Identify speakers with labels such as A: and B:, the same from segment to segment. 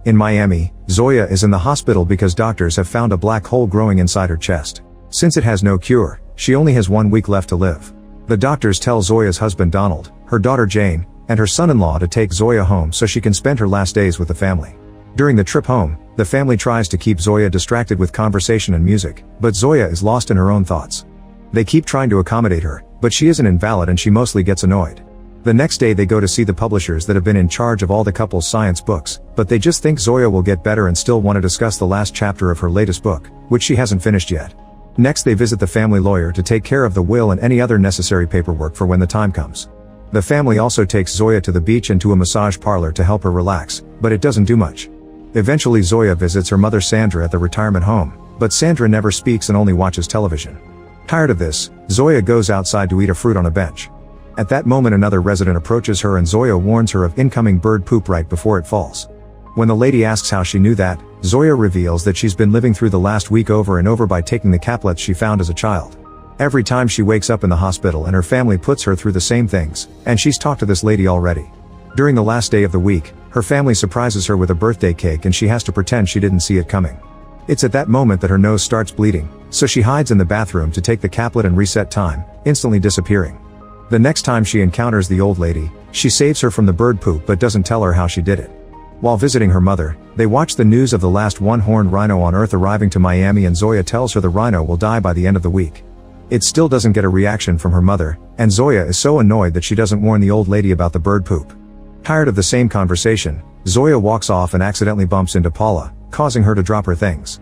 A: In Miami, Zoya is in the hospital because doctors have found a black hole growing inside her chest. Since it has no cure, she only has 1 week left to live. The doctors tell Zoya's husband Donald, her daughter Jane, and her son-in-law to take Zoya home so she can spend her last days with the family. During the trip home, the family tries to keep Zoya distracted with conversation and music, but Zoya is lost in her own thoughts. They keep trying to accommodate her, but she is an invalid and she mostly gets annoyed. The next day they go to see the publishers that have been in charge of all the couple's science books, but they just think Zoya will get better and still want to discuss the last chapter of her latest book, which she hasn't finished yet. Next they visit the family lawyer to take care of the will and any other necessary paperwork for when the time comes. The family also takes Zoya to the beach and to a massage parlor to help her relax, but it doesn't do much. Eventually Zoya visits her mother Sandra at the retirement home, but Sandra never speaks and only watches television. Tired of this, Zoya goes outside to eat a fruit on a bench. At that moment another resident approaches her and Zoya warns her of incoming bird poop right before it falls. When the lady asks how she knew that, Zoya reveals that she's been living through the last week over and over by taking the caplets she found as a child. Every time she wakes up in the hospital and her family puts her through the same things, and she's talked to this lady already. During the last day of the week, her family surprises her with a birthday cake and she has to pretend she didn't see it coming. It's at that moment that her nose starts bleeding, so she hides in the bathroom to take the caplet and reset time, instantly disappearing. The next time she encounters the old lady, she saves her from the bird poop but doesn't tell her how she did it. While visiting her mother, they watch the news of the last one-horned rhino on Earth arriving to Miami and Zoya tells her the rhino will die by the end of the week. It still doesn't get a reaction from her mother, and Zoya is so annoyed that she doesn't warn the old lady about the bird poop. Tired of the same conversation, Zoya walks off and accidentally bumps into Paula, causing her to drop her things.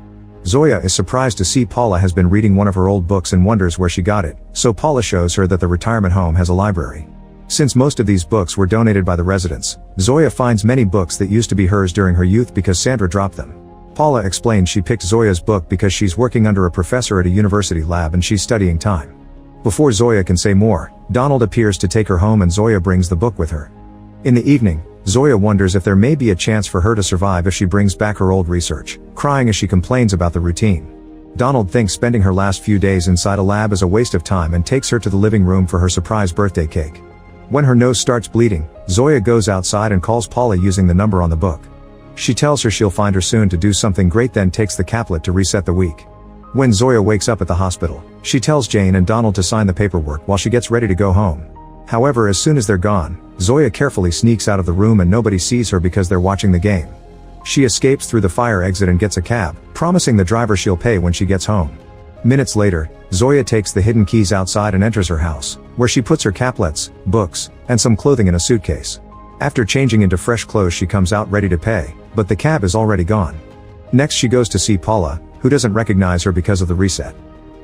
A: Zoya is surprised to see Paula has been reading one of her old books and wonders where she got it, so Paula shows her that the retirement home has a library. Since most of these books were donated by the residents, Zoya finds many books that used to be hers during her youth because Sandra dropped them. Paula explains she picked Zoya's book because she's working under a professor at a university lab and she's studying time. Before Zoya can say more, Donald appears to take her home and Zoya brings the book with her. In the evening, Zoya wonders if there may be a chance for her to survive if she brings back her old research, crying as she complains about the routine. Donald thinks spending her last few days inside a lab is a waste of time and takes her to the living room for her surprise birthday cake. When her nose starts bleeding, Zoya goes outside and calls Paula using the number on the book. She tells her she'll find her soon to do something great, then takes the caplet to reset the week. When Zoya wakes up at the hospital, she tells Jane and Donald to sign the paperwork while she gets ready to go home. However, as soon as they're gone, Zoya carefully sneaks out of the room and nobody sees her because they're watching the game. She escapes through the fire exit and gets a cab, promising the driver she'll pay when she gets home. Minutes later, Zoya takes the hidden keys outside and enters her house, where she puts her caplets, books, and some clothing in a suitcase. After changing into fresh clothes she comes out ready to pay, but the cab is already gone. Next she goes to see Paula, who doesn't recognize her because of the reset.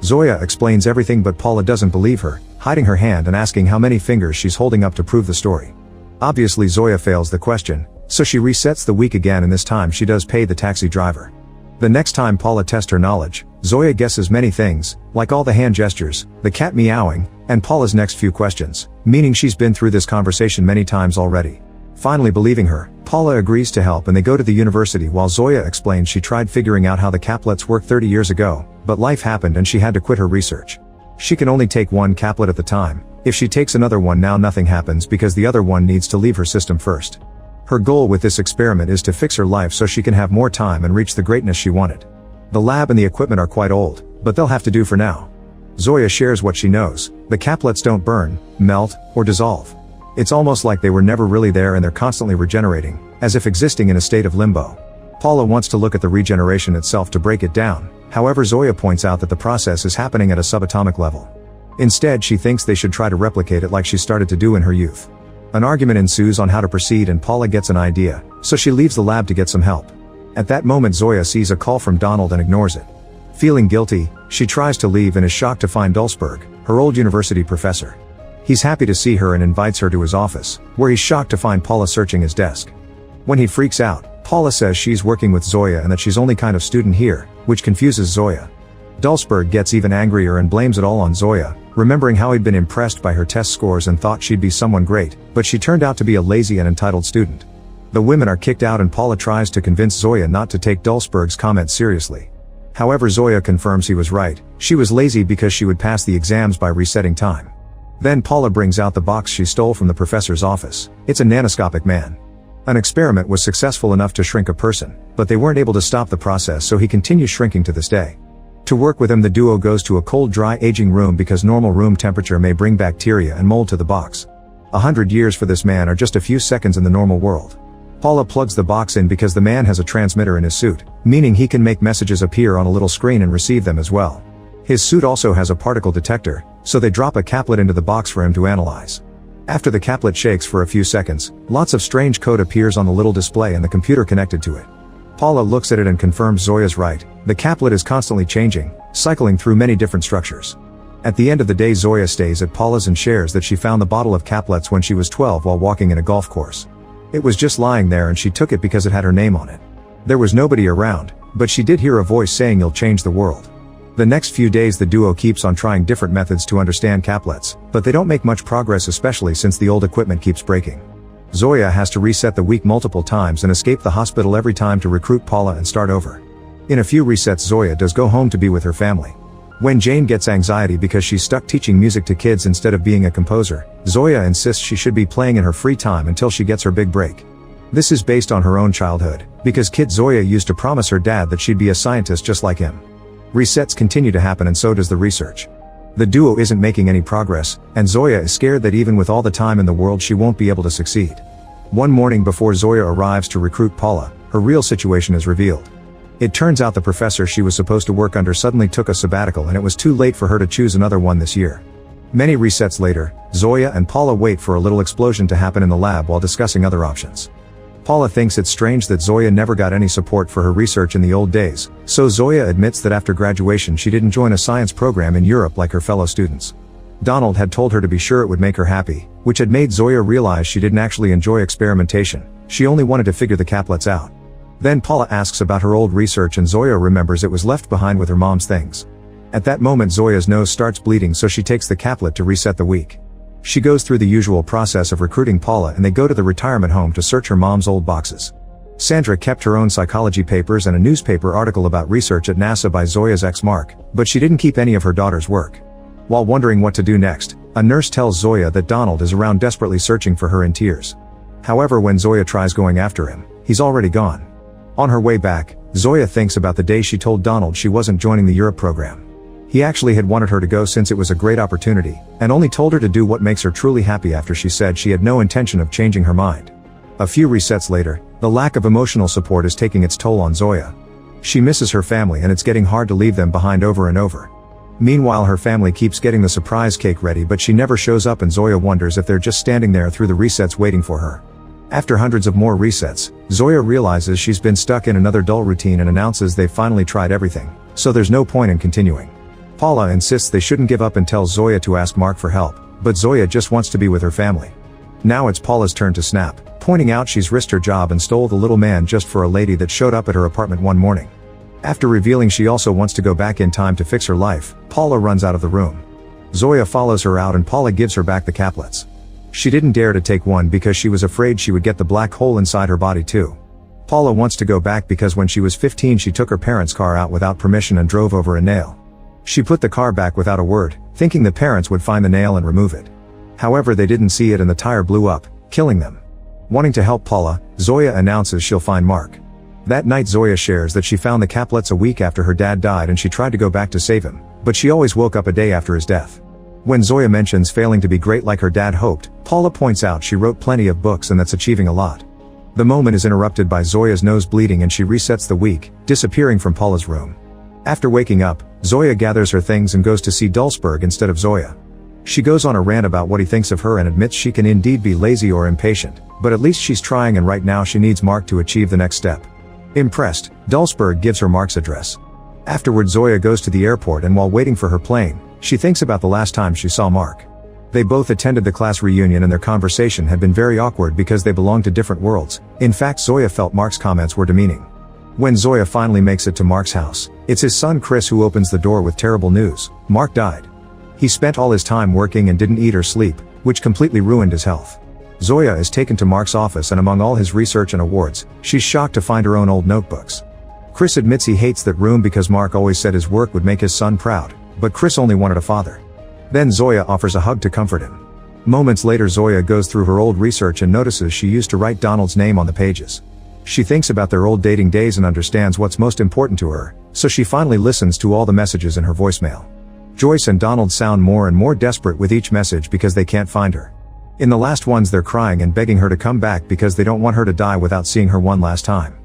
A: Zoya explains everything but Paula doesn't believe her, hiding her hand and asking how many fingers she's holding up to prove the story. Obviously Zoya fails the question, so she resets the week again and this time she does pay the taxi driver. The next time Paula tests her knowledge, Zoya guesses many things, like all the hand gestures, the cat meowing, and Paula's next few questions, meaning she's been through this conversation many times already. Finally believing her, Paula agrees to help and they go to the university while Zoya explains she tried figuring out how the caplets work 30 years ago, but life happened and she had to quit her research. She can only take one caplet at the time. If she takes another one now nothing happens because the other one needs to leave her system first. Her goal with this experiment is to fix her life so she can have more time and reach the greatness she wanted. The lab and the equipment are quite old, but they'll have to do for now. Zoya shares what she knows. The caplets don't burn, melt, or dissolve. It's almost like they were never really there and they're constantly regenerating, as if existing in a state of limbo. Paula wants to look at the regeneration itself to break it down, however Zoya points out that the process is happening at a subatomic level. Instead she thinks they should try to replicate it like she started to do in her youth. An argument ensues on how to proceed and Paula gets an idea, so she leaves the lab to get some help. At that moment Zoya sees a call from Donald and ignores it. Feeling guilty, she tries to leave and is shocked to find Dulsberg, her old university professor. He's happy to see her and invites her to his office, where he's shocked to find Paula searching his desk. When he freaks out, Paula says she's working with Zoya and that she's only kind of student here, which confuses Zoya. Dulsberg gets even angrier and blames it all on Zoya, remembering how he'd been impressed by her test scores and thought she'd be someone great, but she turned out to be a lazy and entitled student. The women are kicked out and Paula tries to convince Zoya not to take Dulsberg's comments seriously. However Zoya confirms he was right, she was lazy because she would pass the exams by resetting time. Then Paula brings out the box she stole from the professor's office. It's a nanoscopic man. An experiment was successful enough to shrink a person, but they weren't able to stop the process, so he continues shrinking to this day. To work with him, the duo goes to a cold, dry aging room because normal room temperature may bring bacteria and mold to the box. 100 years for this man are just a few seconds in the normal world. Paula plugs the box in because the man has a transmitter in his suit, meaning he can make messages appear on a little screen and receive them as well. His suit also has a particle detector, so they drop a caplet into the box for him to analyze. After the caplet shakes for a few seconds, lots of strange code appears on the little display and the computer connected to it. Paula looks at it and confirms Zoya's right. The caplet is constantly changing, cycling through many different structures. At the end of the day, Zoya stays at Paula's and shares that she found the bottle of caplets when she was 12 while walking in a golf course. It was just lying there and she took it because it had her name on it. There was nobody around, but she did hear a voice saying, "You'll change the world." The next few days the duo keeps on trying different methods to understand caplets, but they don't make much progress, especially since the old equipment keeps breaking. Zoya has to reset the week multiple times and escape the hospital every time to recruit Paula and start over. In a few resets Zoya does go home to be with her family. When Jane gets anxiety because she's stuck teaching music to kids instead of being a composer, Zoya insists she should be playing in her free time until she gets her big break. This is based on her own childhood, because kid Zoya used to promise her dad that she'd be a scientist just like him. Resets continue to happen and so does the research. The duo isn't making any progress, and Zoya is scared that even with all the time in the world she won't be able to succeed. One morning before Zoya arrives to recruit Paula, her real situation is revealed. It turns out the professor she was supposed to work under suddenly took a sabbatical and it was too late for her to choose another one this year. Many resets later, Zoya and Paula wait for a little explosion to happen in the lab while discussing other options. Paula thinks it's strange that Zoya never got any support for her research in the old days, so Zoya admits that after graduation she didn't join a science program in Europe like her fellow students. Donald had told her to be sure it would make her happy, which had made Zoya realize she didn't actually enjoy experimentation, she only wanted to figure the caplets out. Then Paula asks about her old research and Zoya remembers it was left behind with her mom's things. At that moment Zoya's nose starts bleeding, so she takes the caplet to reset the week. She goes through the usual process of recruiting Paula and they go to the retirement home to search her mom's old boxes. Sandra kept her own psychology papers and a newspaper article about research at NASA by Zoya's ex Mark, but she didn't keep any of her daughter's work. While wondering what to do next, a nurse tells Zoya that Donald is around desperately searching for her in tears. However, when Zoya tries going after him, he's already gone. On her way back, Zoya thinks about the day she told Donald she wasn't joining the Europe program. He actually had wanted her to go since it was a great opportunity, and only told her to do what makes her truly happy after she said she had no intention of changing her mind. A few resets later, the lack of emotional support is taking its toll on Zoya. She misses her family and it's getting hard to leave them behind over and over. Meanwhile, her family keeps getting the surprise cake ready, but she never shows up and Zoya wonders if they're just standing there through the resets waiting for her. After hundreds of more resets, Zoya realizes she's been stuck in another dull routine and announces they've finally tried everything, so there's no point in continuing. Paula insists they shouldn't give up and tells Zoya to ask Mark for help, but Zoya just wants to be with her family. Now it's Paula's turn to snap, pointing out she's risked her job and stole the little man just for a lady that showed up at her apartment one morning. After revealing she also wants to go back in time to fix her life, Paula runs out of the room. Zoya follows her out and Paula gives her back the caplets. She didn't dare to take one because she was afraid she would get the black hole inside her body too. Paula wants to go back because when she was 15 she took her parents' car out without permission and drove over a nail. She put the car back without a word, thinking the parents would find the nail and remove it. However, they didn't see it and the tire blew up, killing them. Wanting to help Paula, Zoya announces she'll find Mark. That night Zoya shares that she found the caplets a week after her dad died and she tried to go back to save him, but she always woke up a day after his death. When Zoya mentions failing to be great like her dad hoped, Paula points out she wrote plenty of books and that's achieving a lot. The moment is interrupted by Zoya's nose bleeding and she resets the week, disappearing from Paula's room. After waking up, Zoya gathers her things and goes to see Dulsberg instead of Zoya. She goes on a rant about what he thinks of her and admits she can indeed be lazy or impatient, but at least she's trying and right now she needs Mark to achieve the next step. Impressed, Dulsberg gives her Mark's address. Afterward Zoya goes to the airport and while waiting for her plane, she thinks about the last time she saw Mark. They both attended the class reunion and their conversation had been very awkward because they belonged to different worlds. In fact, Zoya felt Mark's comments were demeaning. When Zoya finally makes it to Mark's house, it's his son Chris who opens the door with terrible news. Mark died. He spent all his time working and didn't eat or sleep, which completely ruined his health. Zoya is taken to Mark's office and among all his research and awards, she's shocked to find her own old notebooks. Chris admits he hates that room because Mark always said his work would make his son proud, but Chris only wanted a father. Then Zoya offers a hug to comfort him. Moments later, Zoya goes through her old research and notices she used to write Donald's name on the pages. She thinks about their old dating days and understands what's most important to her, so she finally listens to all the messages in her voicemail. Joyce and Donald sound more and more desperate with each message because they can't find her. In the last ones, they're crying and begging her to come back because they don't want her to die without seeing her one last time.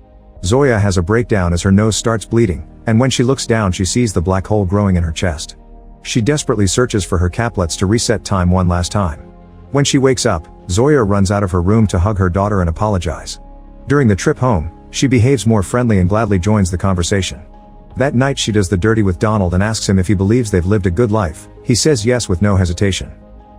A: Zoya has a breakdown as her nose starts bleeding, and when she looks down she sees the black hole growing in her chest. She desperately searches for her caplets to reset time one last time. When she wakes up, Zoya runs out of her room to hug her daughter and apologize. During the trip home, she behaves more friendly and gladly joins the conversation. That night she does the dirty with Donald and asks him if he believes they've lived a good life. He says yes with no hesitation.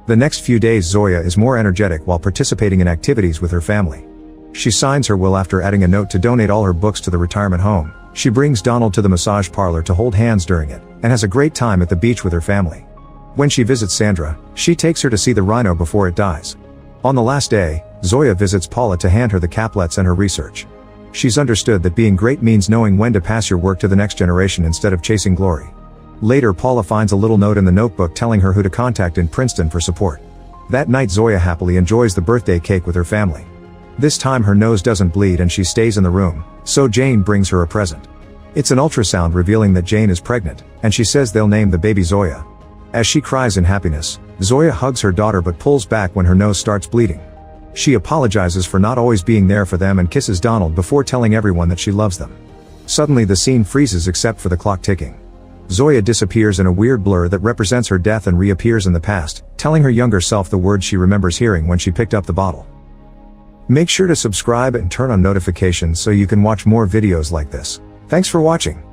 A: The next few days Zoya is more energetic while participating in activities with her family. She signs her will after adding a note to donate all her books to the retirement home. She brings Donald to the massage parlor to hold hands during it, and has a great time at the beach with her family. When she visits Sandra, she takes her to see the rhino before it dies. On the last day, Zoya visits Paula to hand her the caplets and her research. She's understood that being great means knowing when to pass your work to the next generation instead of chasing glory. Later, Paula finds a little note in the notebook telling her who to contact in Princeton for support. That night Zoya happily enjoys the birthday cake with her family. This time her nose doesn't bleed and she stays in the room, so Jane brings her a present. It's an ultrasound revealing that Jane is pregnant, and she says they'll name the baby Zoya. As she cries in happiness, Zoya hugs her daughter but pulls back when her nose starts bleeding. She apologizes for not always being there for them and kisses Donald before telling everyone that she loves them. Suddenly the scene freezes except for the clock ticking. Zoya disappears in a weird blur that represents her death and reappears in the past, telling her younger self the words she remembers hearing when she picked up the bottle. Make sure to subscribe and turn on notifications so you can watch more videos like this. Thanks for watching.